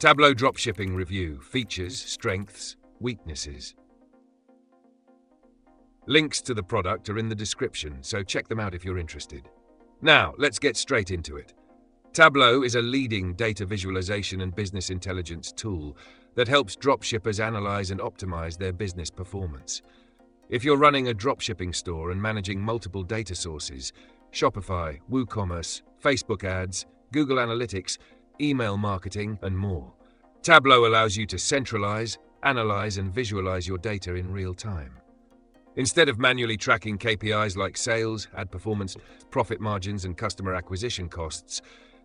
Tableau Dropshipping Review: Features, Strengths, Weaknesses. Links to the product are in the description, so check them out if you're interested. Now, let's get straight into it. Tableau is a leading data visualization and business intelligence tool that helps dropshippers analyze and optimize their business performance. If you're running a dropshipping store and managing multiple data sources, Shopify, WooCommerce, Facebook ads, Google Analytics, email marketing, and more, Tableau allows you to centralize, analyze, and visualize your data in real time. Instead of manually tracking KPIs like sales, ad performance, profit margins, and customer acquisition costs,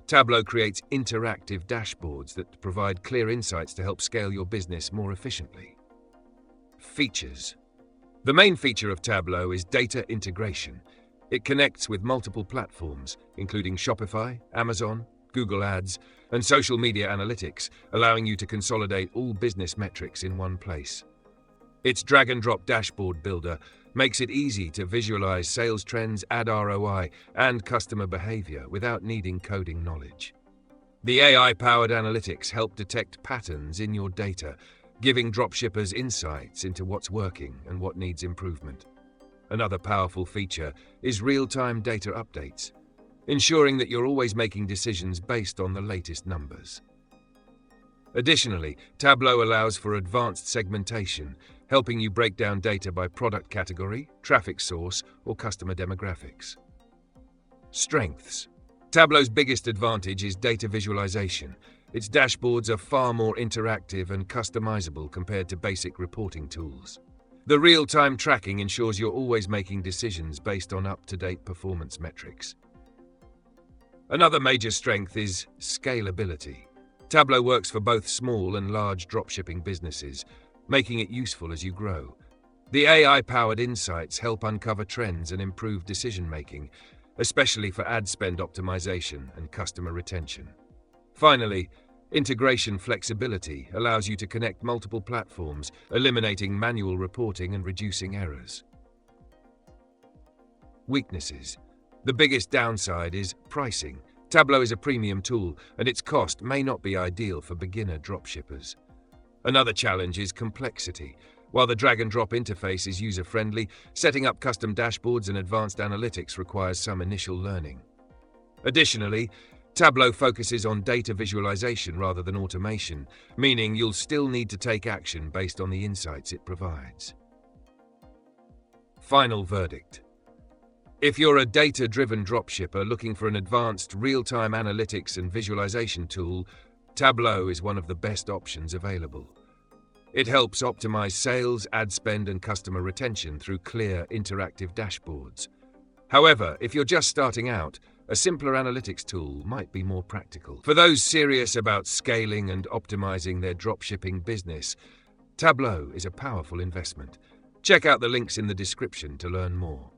Tableau creates interactive dashboards that provide clear insights to help scale your business more efficiently. Features. The main feature of Tableau is data integration. It connects with multiple platforms, including Shopify, Amazon, Google Ads, and social media analytics, allowing you to consolidate all business metrics in one place. Its drag-and-drop dashboard builder makes it easy to visualize sales trends, ad ROI, and customer behavior without needing coding knowledge. The AI-powered analytics help detect patterns in your data, giving dropshippers insights into what's working and what needs improvement. Another powerful feature is real-time data updates, ensuring that you're always making decisions based on the latest numbers. Additionally, Tableau allows for advanced segmentation, helping you break down data by product category, traffic source, or customer demographics. Strengths. Tableau's biggest advantage is data visualization. Its dashboards are far more interactive and customizable compared to basic reporting tools. The real-time tracking ensures you're always making decisions based on up-to-date performance metrics. Another major strength is scalability. Tableau works for both small and large dropshipping businesses, making it useful as you grow. The AI-powered insights help uncover trends and improve decision-making, especially for ad spend optimization and customer retention. Finally, integration flexibility allows you to connect multiple platforms, eliminating manual reporting and reducing errors. Weaknesses. The biggest downside is pricing. Tableau is a premium tool, and its cost may not be ideal for beginner dropshippers. Another challenge is complexity. While the drag-and-drop interface is user-friendly, setting up custom dashboards and advanced analytics requires some initial learning. Additionally, Tableau focuses on data visualization rather than automation, meaning you'll still need to take action based on the insights it provides. Final verdict. If you're a data-driven dropshipper looking for an advanced real-time analytics and visualization tool, Tableau is one of the best options available. It helps optimize sales, ad spend, and customer retention through clear, interactive dashboards. However, if you're just starting out, a simpler analytics tool might be more practical. For those serious about scaling and optimizing their dropshipping business, Tableau is a powerful investment. Check out the links in the description to learn more.